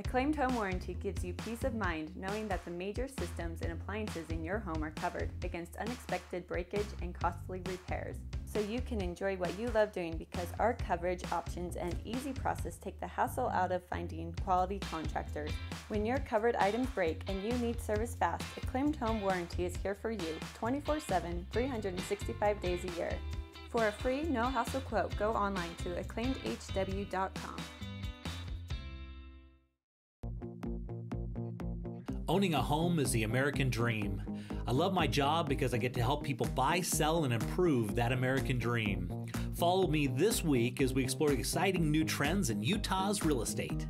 Acclaimed Home Warranty gives you peace of mind knowing that the major systems and appliances in your home are covered against unexpected breakage and costly repairs. So you can enjoy what you love doing because our coverage options and easy process take the hassle out of finding quality contractors. When your covered items break and you need service fast, Acclaimed Home Warranty is here for you 24/7, 365 days a year. For a free, no-hassle quote, go online to acclaimedhw.com. Owning a home is the American dream. I love my job because I get to help people buy, sell, and improve that American dream. Follow me this week as we explore exciting new trends in Utah's real estate.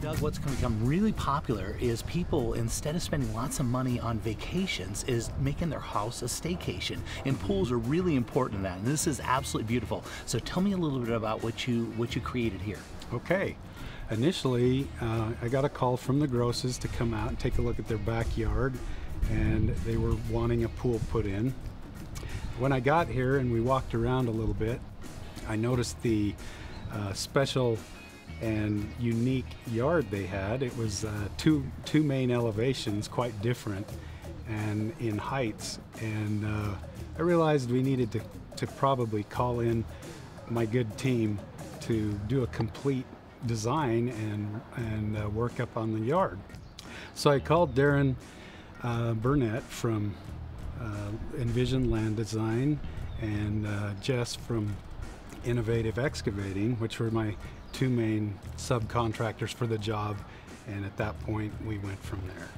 Doug, what's become really popular is people, instead of spending lots of money on vacations, is making their house a staycation. And pools are really important in that. And this is absolutely beautiful. So tell me a little bit about what you created here. Okay. Initially, I got a call from the Grosses to come out and take a look at their backyard, and they were wanting a pool put in. When I got here and we walked around a little bit, I noticed the special and unique yard they had. It was two main elevations, quite different and in heights, and I realized we needed to probably call in my good team to do a complete design and work up on the yard. So I called Darren Burnett from Envision Land Design and Jess from Innovative Excavating, which were my two main subcontractors for the job, and at that point we went from there.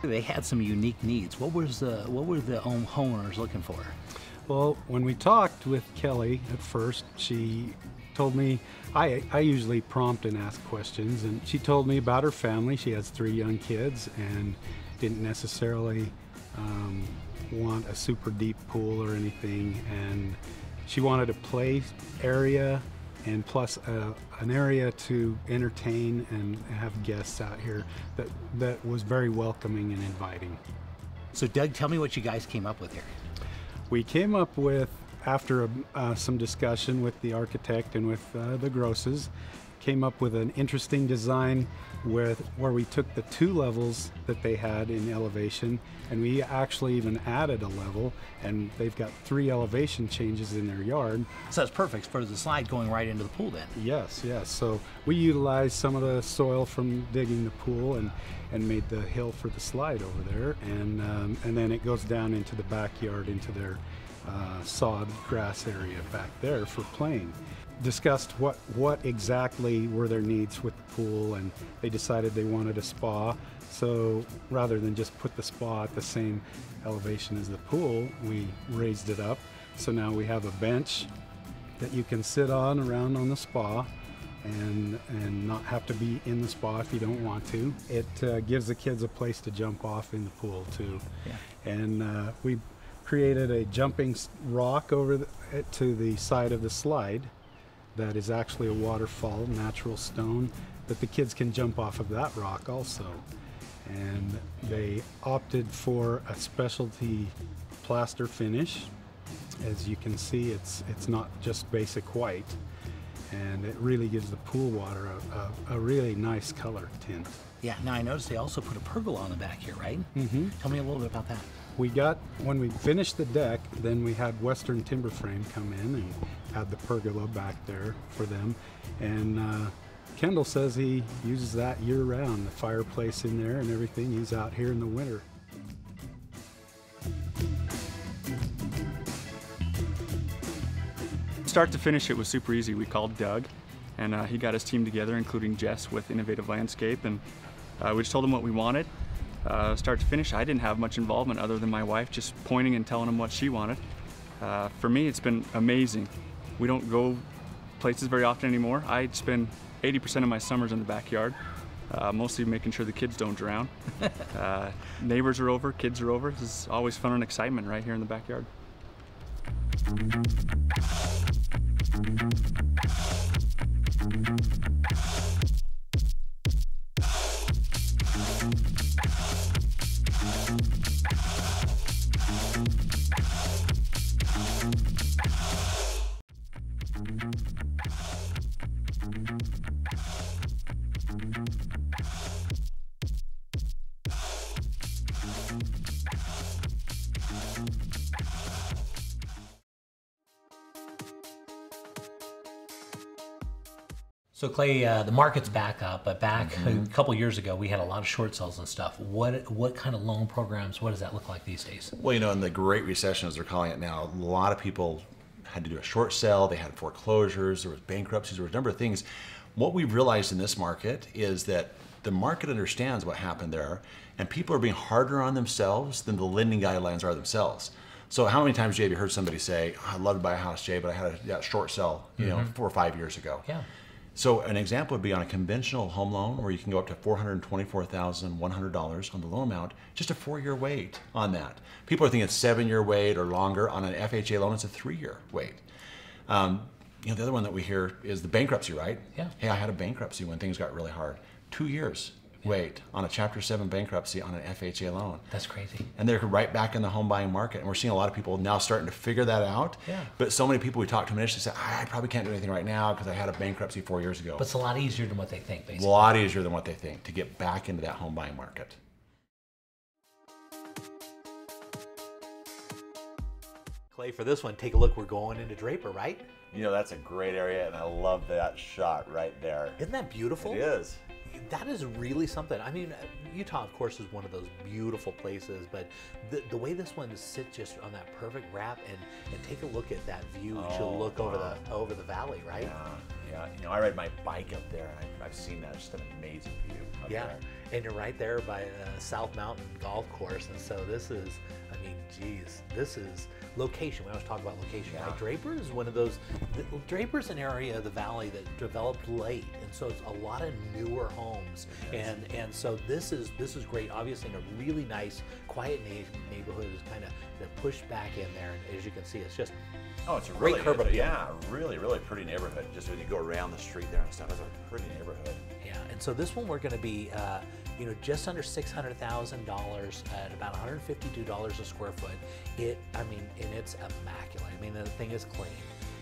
They had some unique needs. What were the homeowners looking for? Well, when we talked with Kelly at first, she told me, I usually prompt and ask questions, and she told me about her family. She has 3 young kids and didn't necessarily want a super deep pool or anything, and she wanted a play area and plus an area to entertain and have guests out here that was very welcoming and inviting. So Doug, tell me what you guys came up with here. We came up with, after some discussion with the architect and with the Grosses, came up with an interesting design where we took the 2 levels that they had in elevation, and we actually even added a level, and they've got 3 elevation changes in their yard. So that's perfect for the slide going right into the pool then. Yes, yes. So we utilized some of the soil from digging the pool and made the hill for the slide over there, and then it goes down into the backyard into their sod grass area back there for playing. Discussed what exactly were their needs with the pool, and they decided they wanted a spa. So rather than just put the spa at the same elevation as the pool, we raised it up. So now we have a bench that you can sit on around on the spa and not have to be in the spa if you don't want to. It gives the kids a place to jump off in the pool too. Yeah. And we created a jumping rock over to the side of the slide that is actually a waterfall, natural stone, but the kids can jump off of that rock also. And they opted for a specialty plaster finish. As you can see, it's not just basic white, and it really gives the pool water a really nice color tint. Yeah, now I noticed they also put a pergola on the back here, right? Mm-hmm. Tell me a little bit about that. When we finished the deck, then we had Western Timber Frame come in and had the pergola back there for them. And Kendall says he uses that year-round, the fireplace in there and everything. He's out here in the winter. Start to finish, it was super easy. We called Doug, and he got his team together, including Jess with Innovative Landscape, and we just told him what we wanted. Start to finish, I didn't have much involvement other than my wife just pointing and telling them what she wanted. For me, it's been amazing. We don't go places very often anymore. I spend 80% of my summers in the backyard, mostly making sure the kids don't drown. Neighbors are over, kids are over. This is always fun and excitement right here in the backyard. So Clay, the market's back up, but back a couple years ago, we had a lot of short sales and stuff. What kind of loan programs, what does that look like these days? Well, you know, in the Great Recession, as they're calling it now, a lot of people had to do a short sale, they had foreclosures, there was bankruptcies, there was a number of things. What we've realized in this market is that the market understands what happened there, and people are being harder on themselves than the lending guidelines are themselves. So how many times, Jay, have you heard somebody say, oh, I'd love to buy a house, Jay, but I had a short sell, you know, 4 or 5 years ago. Yeah. So an example would be on a conventional home loan where you can go up to $424,100 on the loan amount, just a 4-year wait on that. People are thinking it's 7-year wait or longer. On an FHA loan, it's a 3-year wait. You know, the other one that we hear is the bankruptcy, right? Yeah. Hey, I had a bankruptcy when things got really hard. 2 years wait on a Chapter 7 bankruptcy on an FHA loan. That's crazy. And they're right back in the home buying market. And we're seeing a lot of people now starting to figure that out. Yeah. But so many people we talk to initially say, I probably can't do anything right now because I had a bankruptcy 4 years ago. But it's a lot easier than what they think, basically. A lot easier than what they think to get back into that home buying market. Clay, for this one, take a look. We're going into Draper, right? You know, that's a great area, and I love that shot right there. Isn't that beautiful? It is. That is really something. I mean, Utah, of course, is one of those beautiful places, but the way this one sits just on that perfect wrap, and take a look at that view. You should look over the valley, right? Yeah. You know, I ride my bike up there, and I've seen that. It's just an amazing view up there. And you're right there by South Mountain Golf Course, and so this is, I mean, geez, this is location. We always talk about location. Yeah. Right? Draper is one of those. Draper's an area of the valley that developed late, and so it's a lot of newer homes. Yes. And so this is great. Obviously, in a really nice, quiet neighborhood, is kind of pushed back in there. And as you can see, it's just it's a great really curb appeal. Yeah, really pretty neighborhood. Just when you go around the street there and stuff, it's a pretty neighborhood. Yeah, and so this one we're going to be, you know, just under $600,000 at about $152 a square foot. I mean, and it's immaculate. I mean, the thing is clean.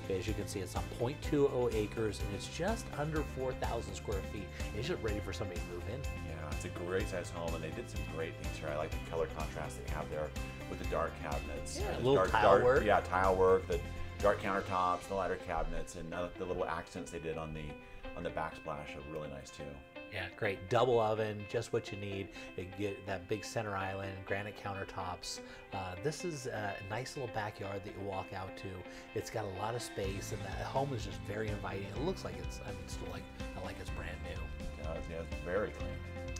As you can see, it's on 0.20 acres, and it's just under 4,000 square feet. It's just ready for somebody to move in. Yeah, it's a great size home, and they did some great things here. I like the color contrast they have there with the dark cabinets. Yeah, and little tile work. Yeah, tile work, the dark countertops, the lighter cabinets, and the little accents they did on the backsplash are really nice too. Yeah, great. Double oven, just what you need. You get that big center island, granite countertops. This is a nice little backyard that you walk out to. It's got a lot of space, and the home is just very inviting. It looks like it's, I mean, still like it's brand new. It does, yeah, it's very clean.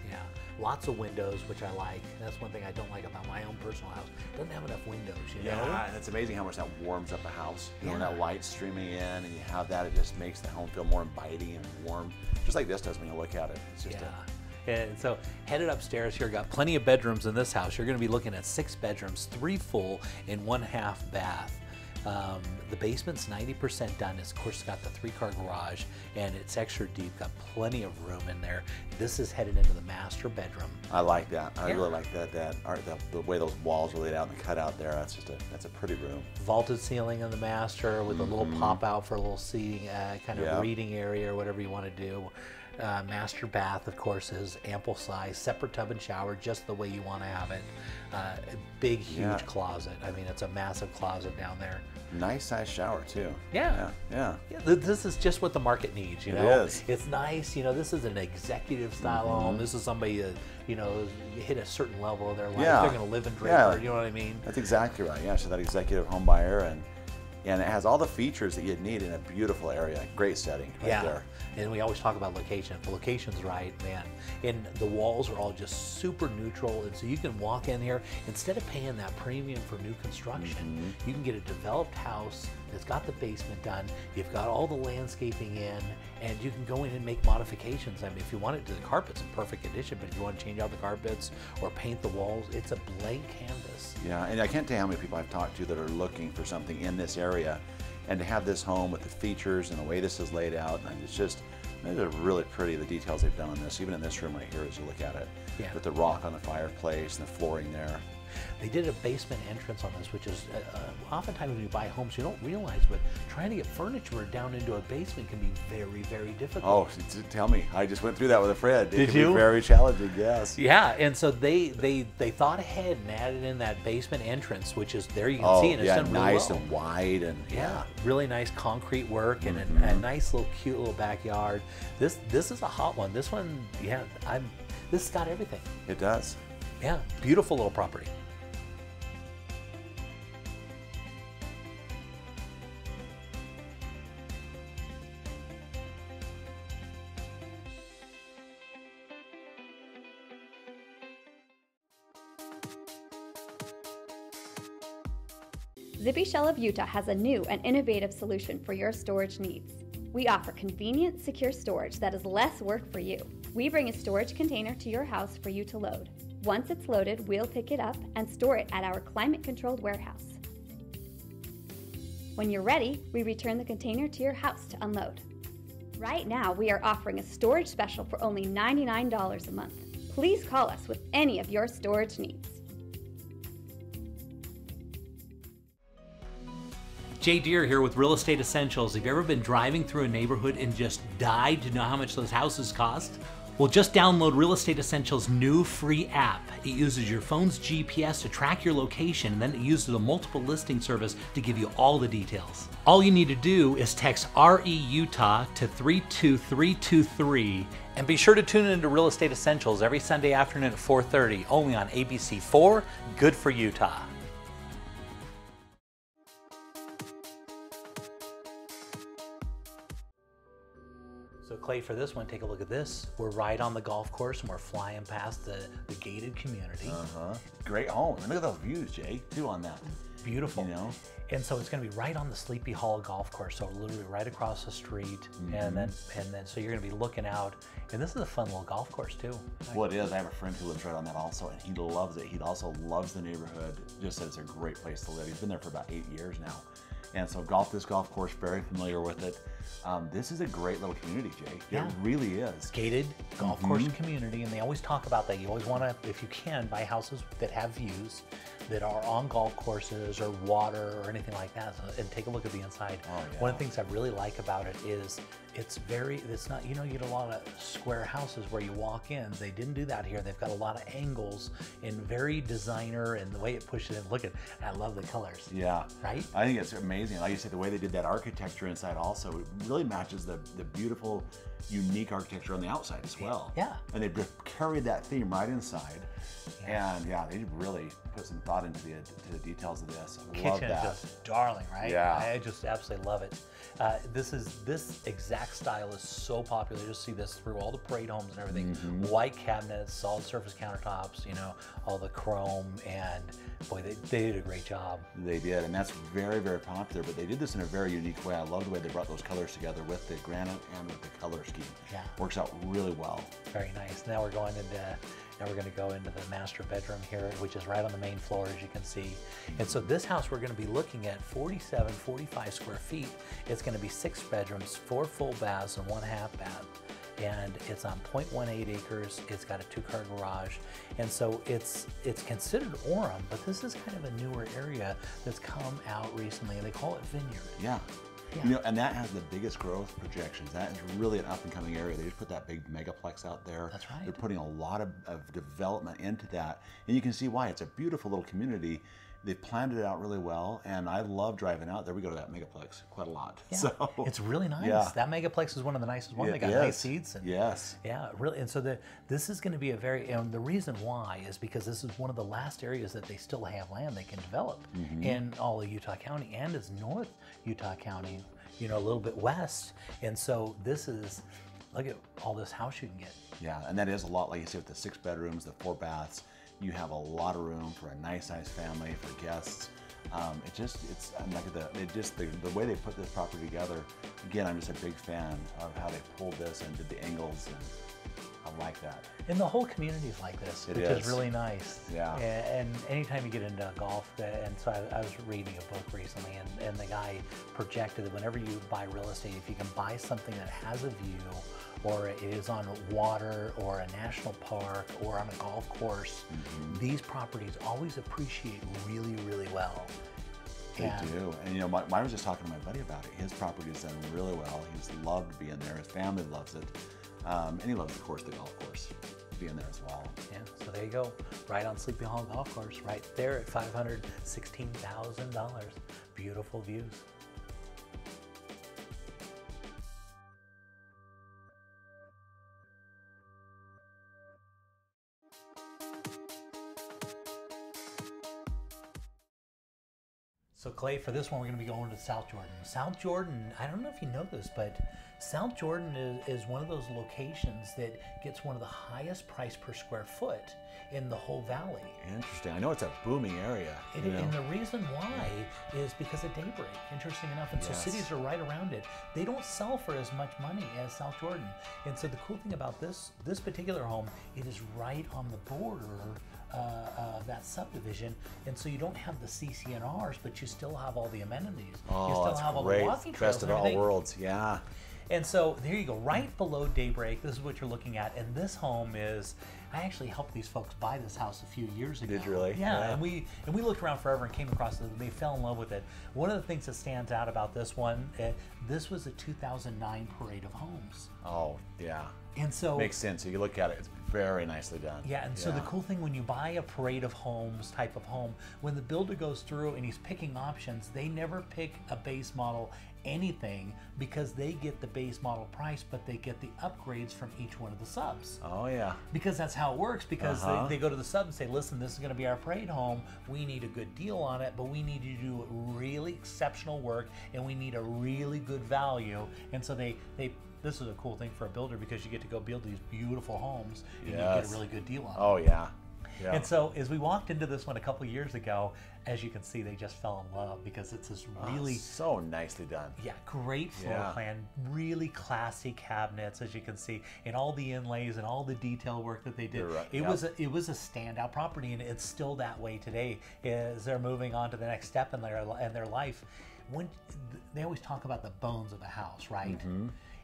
Yeah, lots of windows, which I like. That's one thing I don't like about my own personal house. It doesn't have enough windows, you know? Yeah, and it's amazing how much that warms up a house. You know, when Yeah. that light streaming in, and you have that, it just makes the home feel more inviting and warm, just like this does when you look at it. It's just And so headed upstairs here, got plenty of bedrooms in this house. You're going to be looking at 6 bedrooms, 3 full and 1/2 bath. The basement's 90% done. It's, of course, got the 3-car garage, and it's extra deep. Got plenty of room in there. This is headed into the master bedroom. I like that. I Yeah. really like that. The way those walls are laid out and cut out there. That's a pretty room. Vaulted ceiling in the master with a little pop out for a little seating, kind of Yeah. reading area or whatever you want to do. Master bath, of course, is ample size, separate tub and shower, just the way you want to have it. Big, huge Yeah. closet. I mean, it's a massive closet down there. Nice size shower too. Yeah. Yeah. This is just what the market needs, you It know? is. It's nice, you know, this is an executive style home. This is somebody that, you know, hit a certain level of their life. Yeah. They're going to live in Draper, Yeah. you know what I mean? That's exactly right. Yeah, so that executive home buyer, and And it has all the features that you'd need in a beautiful area. Great setting right there. And we always talk about location. If the location's right, man. And the walls are all just super neutral. And so you can walk in here, instead of paying that premium for new construction, you can get a developed house that's got the basement done. You've got all the landscaping in, and you can go in and make modifications. I mean, if you want it to, the carpet's in perfect condition, but if you want to change out the carpets or paint the walls, it's a blank canvas. Yeah, and I can't tell you how many people I've talked to that are looking for something in this area, and to have this home with the features and the way this is laid out, and it's just, they're really pretty, the details they've done on this, even in this room right here as you look at it. Yeah. With the rock on the fireplace and the flooring there. They did a basement entrance on this, which is oftentimes when you buy homes, you don't realize, but trying to get furniture down into a basement can be very, very difficult. Oh, tell me. I just went through that with a friend. It Did can you? be very challenging, yes. Yeah, and so they thought ahead and added in that basement entrance, which is there you can see, and it's done really nice well. and wide, and Yeah, really nice concrete work and a nice little cute little backyard. This is a hot one. This one, yeah, this has got everything. It does. Yeah, beautiful little property. Zippy Shell of Utah has a new and innovative solution for your storage needs. We offer convenient, secure storage that is less work for you. We bring a storage container to your house for you to load. Once it's loaded, we'll pick it up and store it at our climate-controlled warehouse. When you're ready, we return the container to your house to unload. Right now, we are offering a storage special for only $99 a month. Please call us with any of your storage needs. Jay Deere here with Real Estate Essentials. Have you ever been driving through a neighborhood and just died to know how much those houses cost? Well, just download Real Estate Essentials' new free app. It uses your phone's GPS to track your location, and then it uses a multiple listing service to give you all the details. All you need to do is text RE-UTAH to 32323, and be sure to tune into Real Estate Essentials every Sunday afternoon at 4:30, only on ABC4, good for Utah. So Clay, for this one, take a look at this. We're right on the golf course and we're flying past the gated community. Great home. And look at those views, Jay, too, on that. Beautiful. You know? And so it's going to be right on the Sleepy Hollow golf course, so literally right across the street. And then so you're going to be looking out. And this is a fun little golf course too. Well, it is. I have a friend who lives right on that also, and he loves it. He also loves the neighborhood. Just said it's a great place to live. He's been there for about 8 years now. And so this golf course, very familiar with it. This is a great little community, Jay. Yeah. It really is. Gated golf course community, and they always talk about that. You always want to, if you can, buy houses that have views, that are on golf courses or water or anything like that, and take a look at the inside. Oh, yeah. One of the things I really like about it is it's not, you get a lot of square houses where you walk in. They didn't do that here. They've got a lot of angles and very designer, and the way it pushes in. Look at, I love the colors. Yeah. Right? I think it's amazing. Like you said, the way they did that architecture inside also, it really matches the beautiful, unique architecture on the outside as well. Yeah. And they carried that theme right inside. Yeah. And yeah, they really put some thought into the details of this. I love Kitchen that. is just darling, right? Yeah. I just absolutely love it. This exact style is so popular. You just see this through all the parade homes and everything. White cabinets, solid surface countertops, all the chrome, and boy, they did a great job. They did, and that's very, very popular, but they did this in a very unique way. I love the way they brought those colors together with the granite and with the color scheme. Yeah. Works out really well. Very nice. Now we're going to go into the master bedroom here, which is right on the main floor, as you can see. And so this house, we're going to be looking at 45 square feet. It's going to be 6 bedrooms, 4 full baths, and 1 half bath. And it's on 0.18 acres. It's got a 2-car garage. And so it's considered Orem, but this is kind of a newer area that's come out recently, and they call it Vineyard. Yeah. Yeah. And that has the biggest growth projections. That is really an up-and-coming area. They just put that big megaplex out there. That's right. They're putting a lot of development into that, and you can see why. It's a beautiful little community, They've planned it out really well, and I love driving out there. We go to that Megaplex quite a lot. Yeah, So it's really nice. Yeah. That Megaplex is one of the nicest ones. They It got is. nice seats. And, Yes. Yeah, really. And so this is going to be a very, and the reason why is because this is one of the last areas that they still have land they can develop in all of Utah County, and it's North Utah County, you know, a little bit west. And so this is, look at all this house you can get. Yeah, and that is a lot, like you said, with the 6 bedrooms, the 4 baths. You have a lot of room for a nice sized family, for guests. The way they put this property together. Again, I'm just a big fan of how they pulled this and did the angles, and I like that. And the whole community is like this, which is really nice. Yeah. And anytime you get into golf, and so I was reading a book recently, and the guy projected that whenever you buy real estate, if you can buy something that has a view, or it is on water, or a national park, or on a golf course, these properties always appreciate really, really well. They do. And you know, I was just talking to my buddy about it. His property's done really well. He's loved being there. His family loves it. And he loves, of course, the golf course, being there as well. Yeah, so there you go. Right on Sleepy Hollow Golf Course, right there at $516,000. Beautiful views. So Clay, for this one, we're going to be going to South Jordan. South Jordan, I don't know if you know this, but South Jordan is one of those locations that gets one of the highest price per square foot in the whole valley. Interesting. I know it's a booming area. And the reason why is because of Daybreak, interesting enough. And so cities are right around it. They don't sell for as much money as South Jordan. And so the cool thing about this particular home, it is right on the border of that subdivision, and so you don't have the CCNRs, but you still have all the amenities. Oh, you still that's have all great. the walking trails. Best of all worlds, yeah. And so there you go, right below Daybreak, this is what you're looking at, and this home is, I actually helped these folks buy this house a few years ago. Did you really? Yeah, and we looked around forever and came across it. They fell in love with it. One of the things that stands out about this one, this was a 2009 Parade of Homes. Oh, yeah. And so makes sense. So you look at it, it's very nicely done. Yeah, and so the cool thing when you buy a Parade of Homes type of home, when the builder goes through and he's picking options, they never pick a base model anything because they get the base model price, but they get the upgrades from each one of the subs. Oh yeah. Because that's how it works, because they go to the sub and say, listen, this is going to be our Parade home. We need a good deal on it, but we need you to do really exceptional work, and we need a really good value. And so this is a cool thing for a builder because you get to go build these beautiful homes and you get a really good deal on them. Oh yeah. Yeah. And so as we walked into this one a couple years ago, as you can see, they just fell in love because it's this really so nicely done. Yeah, great floor plan, really classy cabinets, as you can see, and all the inlays and all the detail work that they did. Right. It was a standout property, and it's still that way today as they're moving on to the next step in their life. When they always talk about the bones of a house, right?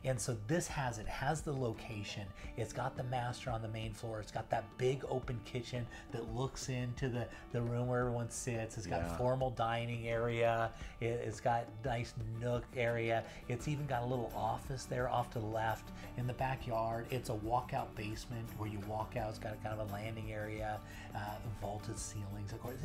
And so this has the location. It's got the master on the main floor. It's got that big open kitchen that looks into the room where everyone sits. It's got a formal dining area. It's got nice nook area. It's even got a little office there off to the left. In the backyard, it's a walkout basement where you walk out. It's got a kind of a landing area, vaulted ceilings. Of course,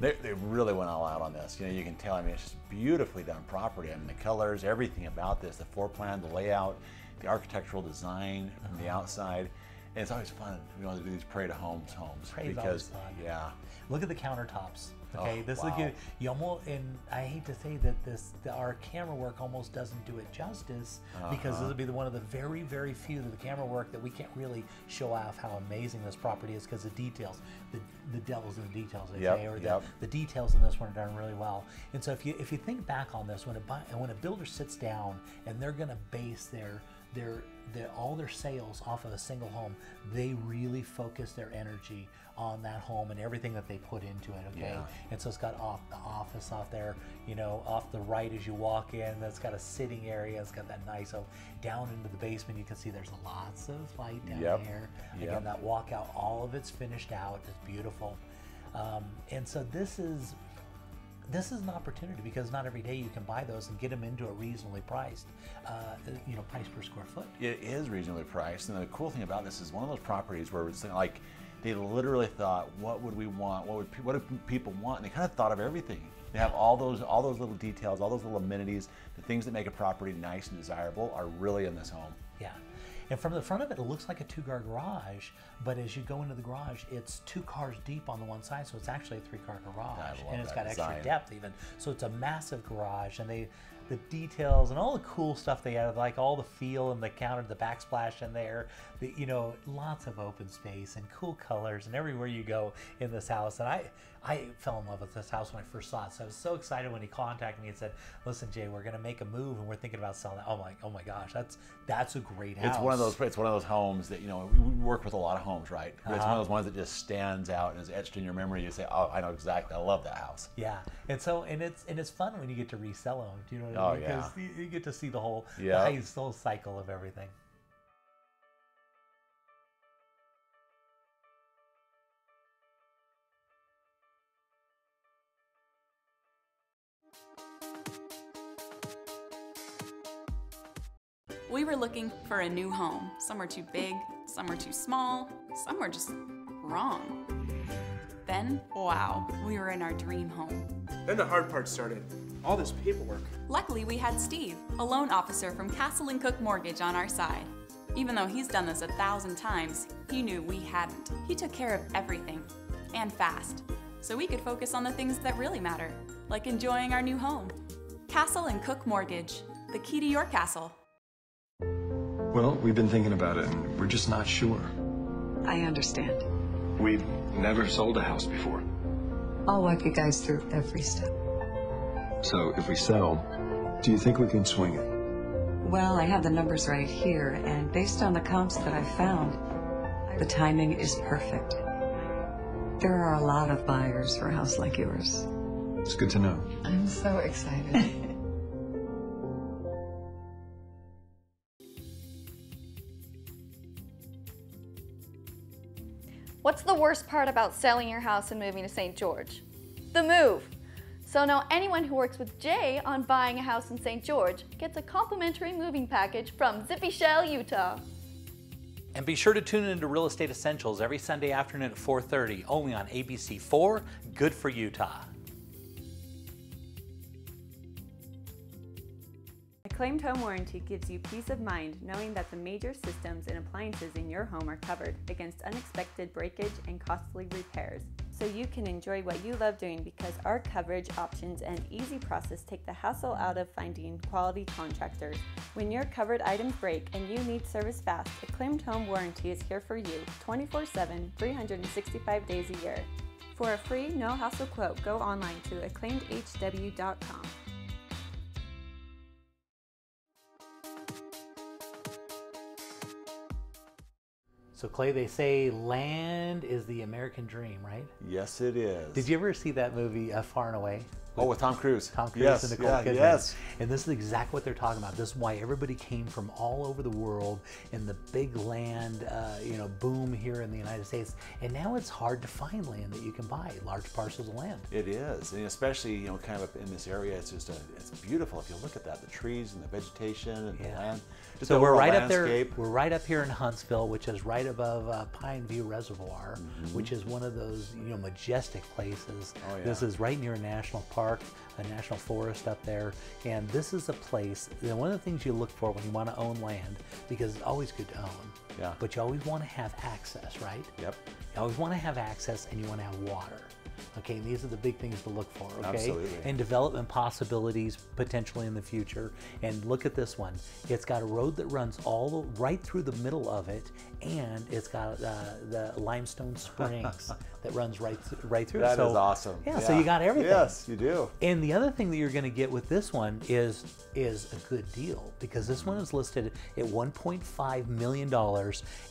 they really went all out on this. You know, you can tell. I mean, it's just beautifully done property. I mean, the colors, everything about this, the floor plan, the layout, the architectural design from the outside. And it's always fun, you know, to do these Parade of Homes Parade's always fun. Yeah. Look at the countertops. Okay, this wow. is you almost, and I hate to say that our camera work almost doesn't do it justice because this will be one of the very, very few of the camera work that we can't really show off how amazing this property is because the details, the devil's in the details, they say, or the details in this one are done really well. And so if you think back on this, when a builder sits down and they're going to base all their sales off of a single home, they really focus their energy on that home and everything that they put into it, okay? Yeah. And so it's got the office off there, you know, off the right as you walk in. That's got a sitting area. It's got that nice, down into the basement, you can see there's lots of light down here. Again, that walkout, all of it's finished out. It's beautiful. And so this is an opportunity because not every day you can buy those and get them into a reasonably priced, price per square foot. It is reasonably priced, and the cool thing about this is one of those properties where it's like They literally thought, what would we want? What do people want? And they kind of thought of everything. They have all those little details, all those little amenities, the things that make a property nice and desirable are really in this home. Yeah. And from the front of it, it looks like a 2-car garage, but as you go into the garage, it's 2 cars deep on the one side, so it's actually a 3-car garage. And it's got extra depth even. So it's a massive garage, and the details and all the cool stuff they have, like all the feel and the counter, the backsplash in there, you know, lots of open space and cool colors and everywhere you go in this house. And I fell in love with this house when I first saw it. So I was so excited when he contacted me and said, listen, Jay, we're going to make a move and we're thinking about selling it. I'm like, oh my gosh, that's a great house. It's one of those homes that, you know, we work with a lot of homes, right? It's one of those ones that just stands out and is etched in your memory. You say, oh, I know exactly, I love that house. Yeah. And so, and it's fun when you get to resell them. Do you know what I mean? Yeah. Because you get to see the whole cycle of everything. We were looking for a new home. Some were too big, some were too small, some were just wrong. Then, wow, we were in our dream home. Then the hard part started. All this paperwork. Luckily, we had Steve, a loan officer from Castle & Cook Mortgage, on our side. Even though he's done this 1,000 times, he knew we hadn't. He took care of everything, and fast, so we could focus on the things that really matter, like enjoying our new home. Castle & Cook Mortgage, the key to your castle. Well, we've been thinking about it, and we're just not sure. I understand. We've never sold a house before. I'll walk you guys through every step. So if we sell, do you think we can swing it? Well, I have the numbers right here, and based on the comps that I found, the timing is perfect. There are a lot of buyers for a house like yours. It's good to know. I'm so excited. What's the worst part about selling your house and moving to St. George? The move. So now anyone who works with Jay on buying a house in St. George gets a complimentary moving package from Zippy Shell, Utah. And be sure to tune into Real Estate Essentials every Sunday afternoon at 4:30, only on ABC4, good for Utah. Acclaimed Home Warranty gives you peace of mind knowing that the major systems and appliances in your home are covered against unexpected breakage and costly repairs. So you can enjoy what you love doing because our coverage options and easy process take the hassle out of finding quality contractors. When your covered items break and you need service fast, Acclaimed Home Warranty is here for you 24/7, 365 days a year. For a free, no-hassle quote, go online to acclaimedhw.com. So Clay, they say land is the American dream, right? Yes, it is. Did you ever see that movie, Far and Away? Oh, with Tom Cruise. Tom Cruise yes, and Nicole Kidman. Yes. And this is exactly what they're talking about. This is why everybody came from all over the world in the big land, boom here in the United States. And now it's hard to find land that you can buy, large parcels of land. It is, and especially kind of up in this area, it's beautiful. If you look at that, the trees and the vegetation and the land. So we're right up there. We're right up here in Huntsville, which is right above Pine View Reservoir, which is one of those majestic places. Oh, yeah. This is right near a national park, a national forest up there, and this is a place. One of the things you look for when you want to own land, because it's always good to own, but you always want to have access, right? Yep. You always want to have access, and you want to have water. Okay, and these are the big things to look for, okay? Absolutely. And development possibilities potentially in the future. And look at this one. It's got a road that runs right through the middle of it, and it's got the limestone springs that runs right through. That is awesome. Yeah, so you got everything. Yes, you do. And the other thing that you're going to get with this one is a good deal, because this one is listed at $1.5 million,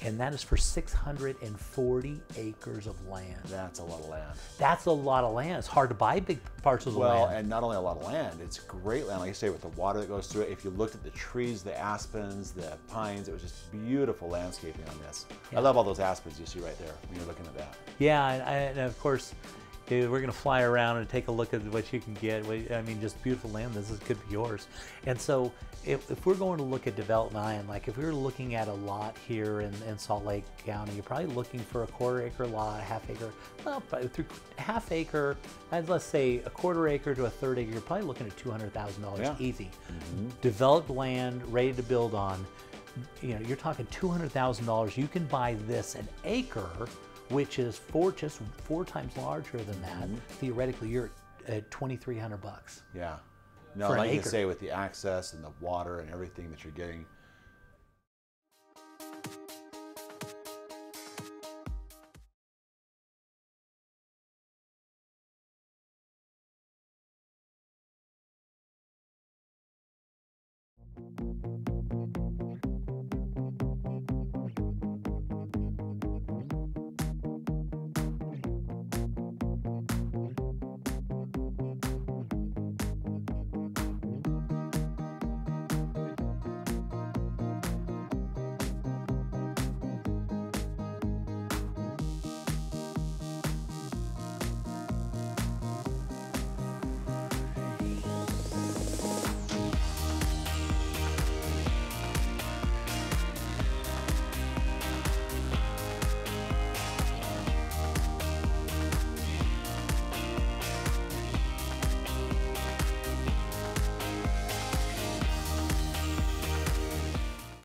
and that is for 640 acres of land. That's a lot of land. That's a lot of land. It's hard to buy big parcels of land. Well, and not only a lot of land, it's great land. Like I say, with the water that goes through it, if you looked at the trees, the aspens, the pines, it was just beautiful landscaping on this. Yeah. I love all those aspens you see right there when you're looking at that. Yeah, and of course, Dude, we're going to fly around and take a look at what you can get. I mean, just beautiful land. This could be yours. And so if we're going to look at development, like if we were looking at a lot here in Salt Lake County, you're probably looking for a 1/4 acre lot, a 1/2 acre, well, through 1/2 acre, let's say a 1/4 acre to a 1/3 acre, you're probably looking at $200,000 easy. Developed land, ready to build on. You know, you're talking $200,000. You can buy this an acre, which is just four times larger than that. Theoretically, you're at $2,300. Yeah. No, like you say, with the access and the water and everything that you're getting.